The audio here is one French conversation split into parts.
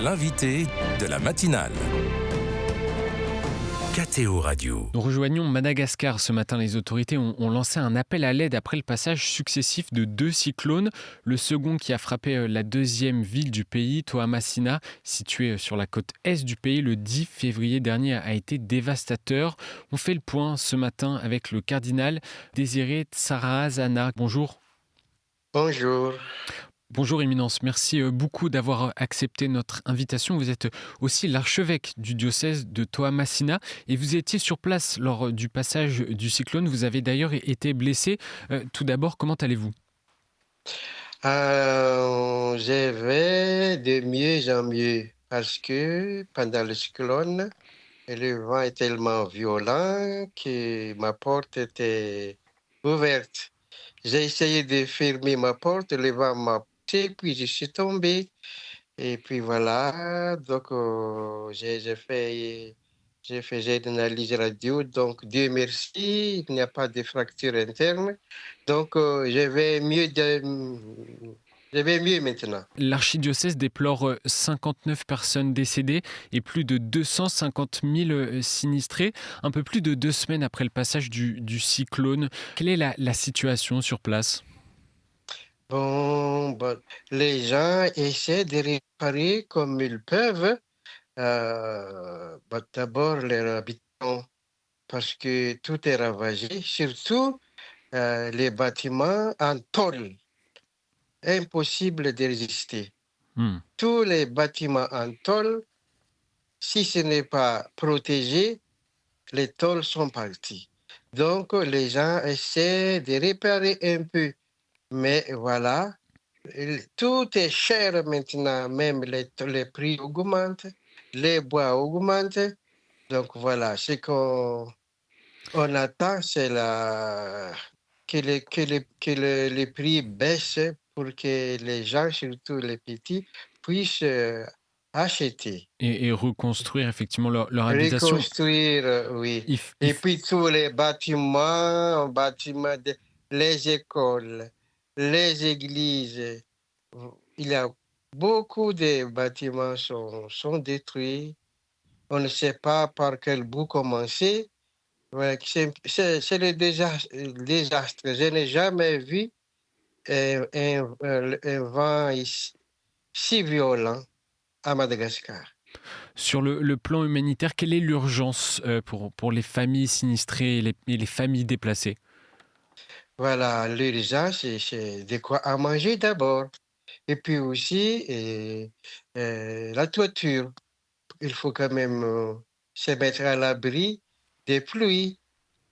l'invité de la matinale. KTO Radio. Nous rejoignons Madagascar ce matin. Les autorités ont lancé un appel à l'aide après le passage successif de 2 cyclones. Le second qui a frappé la deuxième ville du pays, Toamasina, située sur la côte est du pays, le 10 février dernier, a été dévastateur. On fait le point ce matin avec le cardinal Désiré Tsarahazana. Bonjour. Bonjour. Bonjour Éminence, merci beaucoup d'avoir accepté notre invitation. Vous êtes aussi l'archevêque du diocèse de Toamasina et vous étiez sur place lors du passage du cyclone. Vous avez d'ailleurs été blessé. Tout d'abord, comment allez-vous ? Je vais de mieux en mieux parce que pendant le cyclone, le vent est tellement violent que ma porte était ouverte. J'ai essayé de fermer ma porte, le vent m'a poussé, puis je suis tombé. Et puis voilà, donc j'ai une analyse radio, donc Dieu merci, il n'y a pas de fracture interne. Donc je vais mieux maintenant. L'archidiocèse déplore 59 personnes décédées et plus de 250 000 sinistrés. Un peu plus de 2 semaines après le passage du cyclone, quelle est la situation sur place ? Bon, les gens essaient de réparer comme ils peuvent. D'abord, les habitants, parce que tout est ravagé, surtout les bâtiments en tôle. Impossible de résister. Tous les bâtiments en tôle, si ce n'est pas protégé, les tôles sont partis. Donc, les gens essaient de réparer un peu. Mais voilà, tout est cher maintenant, même les prix augmentent, les bois augmentent. Donc voilà, ce qu'on attend, c'est que les prix baissent pour que les gens, surtout les petits, puissent acheter. Et reconstruire effectivement leur habitation. Reconstruire, oui. Et puis tous les bâtiments, les écoles, les églises. Il y a beaucoup de bâtiments sont détruits. On ne sait pas par quel bout commencer. Ouais, c'est le désastre. Je n'ai jamais vu un vent si violent à Madagascar. Sur le plan humanitaire, quelle est l'urgence pour les familles sinistrées et les familles déplacées ? Voilà, l'urgence, c'est de quoi à manger d'abord. Et puis aussi, la toiture. Il faut quand même se mettre à l'abri des pluies.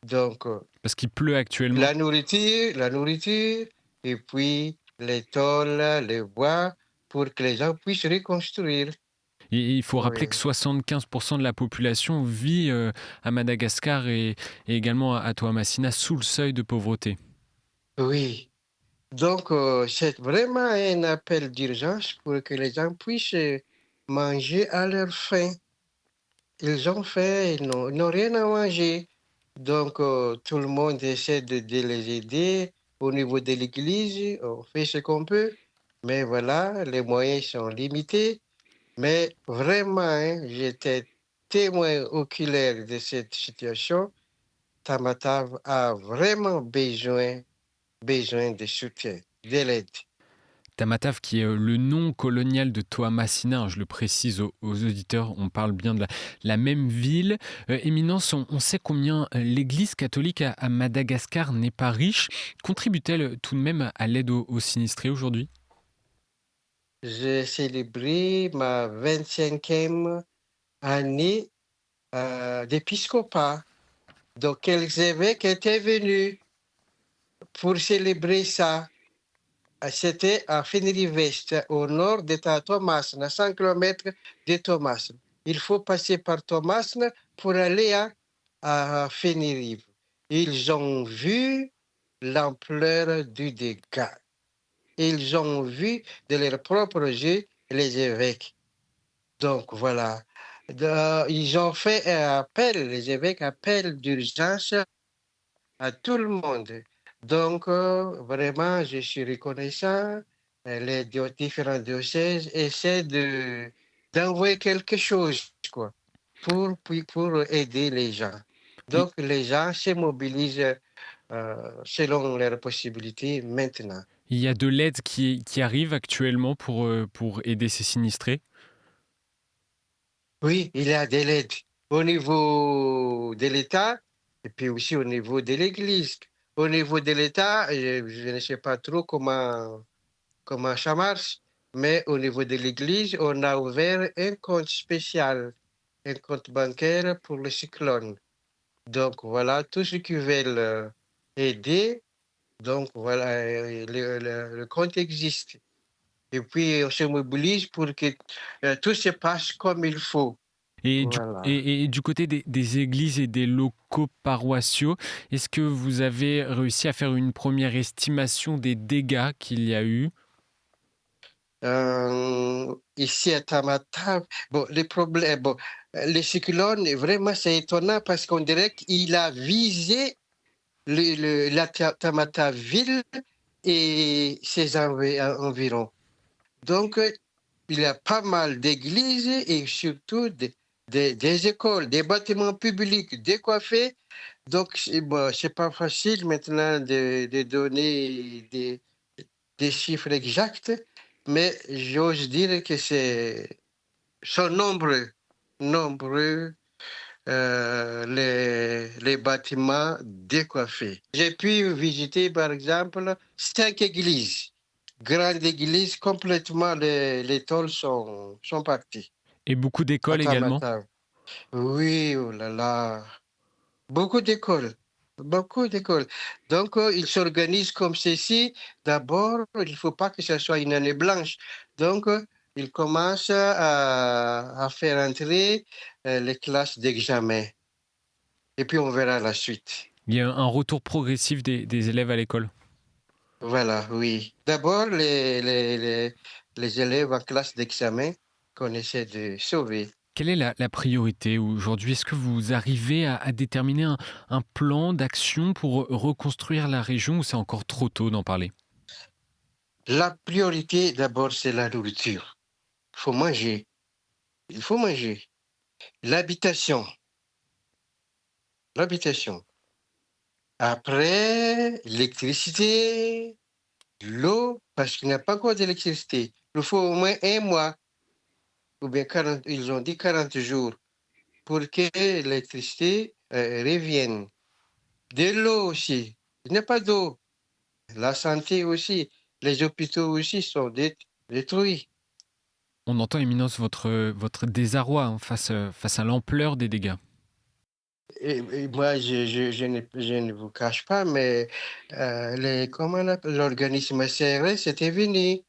Donc, parce qu'il pleut actuellement. La nourriture, et puis les tôles, les bois, pour que les gens puissent reconstruire. Et il faut rappeler que 75% de la population vit à Madagascar et également à Toamasina sous le seuil de pauvreté. Oui. Donc, c'est vraiment un appel d'urgence pour que les gens puissent manger à leur faim. Ils ont faim, ils n'ont rien à manger. Donc, tout le monde essaie de les aider. Au niveau de l'Église, on fait ce qu'on peut. Mais voilà, les moyens sont limités. Mais vraiment, hein, j'étais témoin oculaire de cette situation. Tamatave a vraiment besoin de soutien, de l'aide. Tamatave, qui est le nom colonial de Toamasina, je le précise aux auditeurs, on parle bien de la même ville. Éminence, on sait combien l'Église catholique à Madagascar n'est pas riche. Contribue-t-elle tout de même à l'aide aux sinistrés aujourd'hui ? J'ai célébré ma 25e année d'épiscopat. Donc, quelques évêques étaient venus pour célébrer ça. C'était à Fenirivest, au nord de Toamasina, à 100 km de Toamasina. Il faut passer par Toamasina pour aller à Feniriv. Ils ont vu l'ampleur du dégât. Ils ont vu de leurs propres yeux les évêques. Donc voilà. Ils ont fait un appel, les évêques appellent d'urgence à tout le monde. Donc, vraiment, je suis reconnaissant. Les différents diocèses essaient de d'envoyer quelque chose, quoi, pour aider les gens. Et Donc, les gens se mobilisent selon leurs possibilités maintenant. il y a de l'aide qui arrive actuellement pour aider ces sinistrés? Oui, il y a de l'aide au niveau de l'État et puis aussi au niveau de l'Église. Au niveau de l'État, je ne sais pas trop comment ça marche, mais au niveau de l'Église, on a ouvert un compte spécial, un compte bancaire pour le cyclone. Donc voilà, tous ceux qui veulent aider, donc voilà, le compte existe. Et puis on se mobilise pour que tout se passe comme il faut. Et Voilà. et du côté des églises et des locaux paroissiaux, est-ce que vous avez réussi à faire une première estimation des dégâts qu'il y a eu? Ici à Tamata, bon, les cyclones, vraiment, c'est étonnant parce qu'on dirait qu'il a visé Tamata ville et ses environs. Donc, il y a pas mal d'églises et surtout des écoles, des bâtiments publics décoiffés. Donc, bon, c'est pas facile maintenant de donner des chiffres exacts, mais j'ose dire que sont nombreux les bâtiments décoiffés. J'ai pu visiter, par exemple, 5 églises, grandes églises, complètement, les tôles sont partis. Et beaucoup d'écoles également? Attends. Oui, oh là là. Beaucoup d'écoles. Beaucoup d'écoles. Donc, ils s'organisent comme ceci. D'abord, il ne faut pas que ce soit une année blanche. Donc, ils commencent à faire entrer les classes d'examen. Et puis, on verra la suite. Il y a un retour progressif des élèves à l'école. Voilà, oui. D'abord, les élèves en classe d'examen qu'on essaie de sauver. Quelle est la priorité aujourd'hui? Est-ce que vous arrivez à déterminer un plan d'action pour reconstruire la région ou c'est encore trop tôt d'en parler? La priorité, d'abord, c'est la nourriture. Il faut manger. Il faut manger. L'habitation. L'habitation. Après, l'électricité, l'eau, parce qu'il n'y a pas encore d'électricité. Il faut au moins un mois, ou bien 40, ils ont dit 40 jours, pour que l'électricité revienne. De l'eau aussi. Il n'y a pas d'eau. La santé aussi. Les hôpitaux aussi sont détruits. On entend, Éminence, votre désarroi hein, face à l'ampleur des dégâts. Et moi, je ne vous cache pas, mais comment on appelle, l'organisme CRS était venu.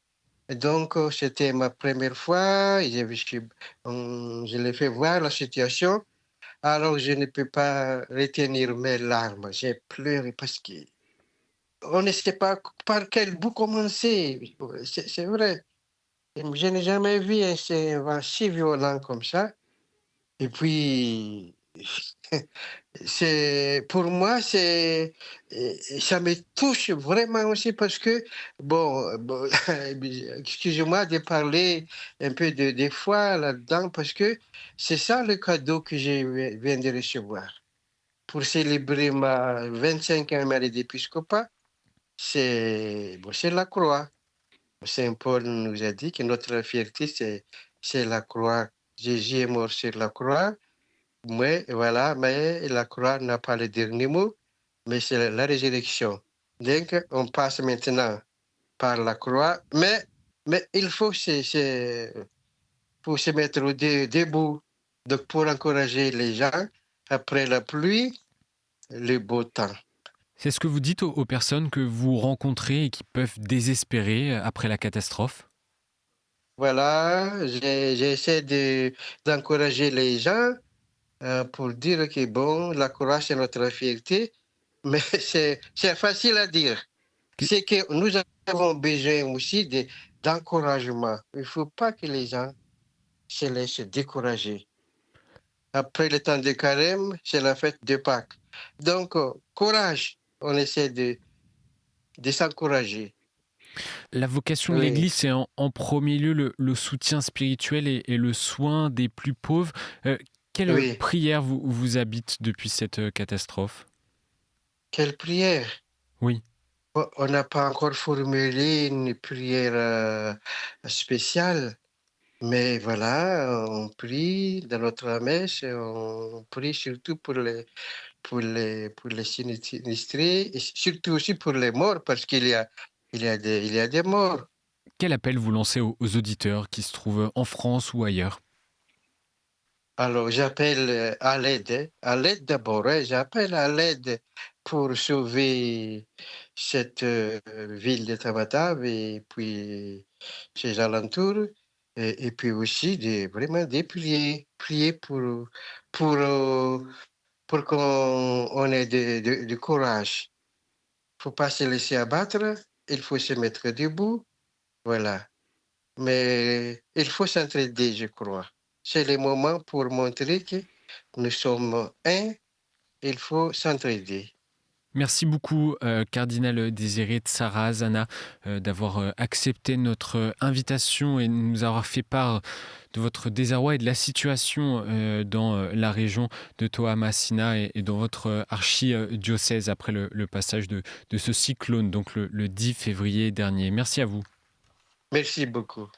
Donc, c'était ma première fois. Je l'ai fait voir la situation. Alors, je ne peux pas retenir mes larmes. J'ai pleuré parce qu'on ne sait pas par quel bout commencer. C'est vrai. Je n'ai jamais vu un vent si violent comme ça. Et puis, pour moi, ça me touche vraiment aussi parce que, bon, excusez-moi de parler un peu des fois là-dedans, parce que c'est ça le cadeau que je viens de recevoir. Pour célébrer ma 25e année d'épiscopat, c'est la croix. Saint Paul nous a dit que notre fierté, c'est la croix. Jésus est mort sur la croix. Mais voilà, mais la croix n'a pas le dernier mot, mais c'est la résurrection. Donc, on passe maintenant par la croix, mais il faut faut se mettre debout donc pour encourager les gens après la pluie, le beau temps. C'est ce que vous dites aux personnes que vous rencontrez et qui peuvent désespérer après la catastrophe? Voilà, j'essaie d'encourager les gens pour dire que bon, la croix c'est notre fierté, mais c'est facile à dire. Que- C'est que nous avons besoin aussi d'encouragement. Il ne faut pas que les gens se laissent décourager. Après le temps de carême, c'est la fête de Pâques. Donc, courage, on essaie de s'encourager. La vocation de Oui, l'Église, c'est en premier lieu le soutien spirituel et le soin des plus pauvres. Quelle oui. prière vous habite depuis cette catastrophe? Quelle prière? Oui. On n'a pas encore formulé une prière spéciale, mais voilà, on prie dans notre messe, et on prie surtout pour les sinistrés, et surtout aussi pour les morts, parce qu'il y a des morts. Quel appel vous lancez aux auditeurs qui se trouvent en France ou ailleurs? Alors, j'appelle à l'aide d'abord, hein, j'appelle à l'aide pour sauver cette ville de Tamatave et puis ses alentours, et puis aussi vraiment des prier pour, euh, pour qu'on on ait du courage. Il ne faut pas se laisser abattre, il faut se mettre debout, voilà. Mais il faut s'entraider, je crois. C'est le moment pour montrer que nous sommes un, il faut s'entraider. Merci beaucoup, cardinal Désiré Tsara-Azana, d'avoir accepté notre invitation et de nous avoir fait part de votre désarroi et de la situation dans la région de Toamasina et dans votre archidiocèse après le passage de ce cyclone, donc le 10 février dernier. Merci à vous. Merci beaucoup.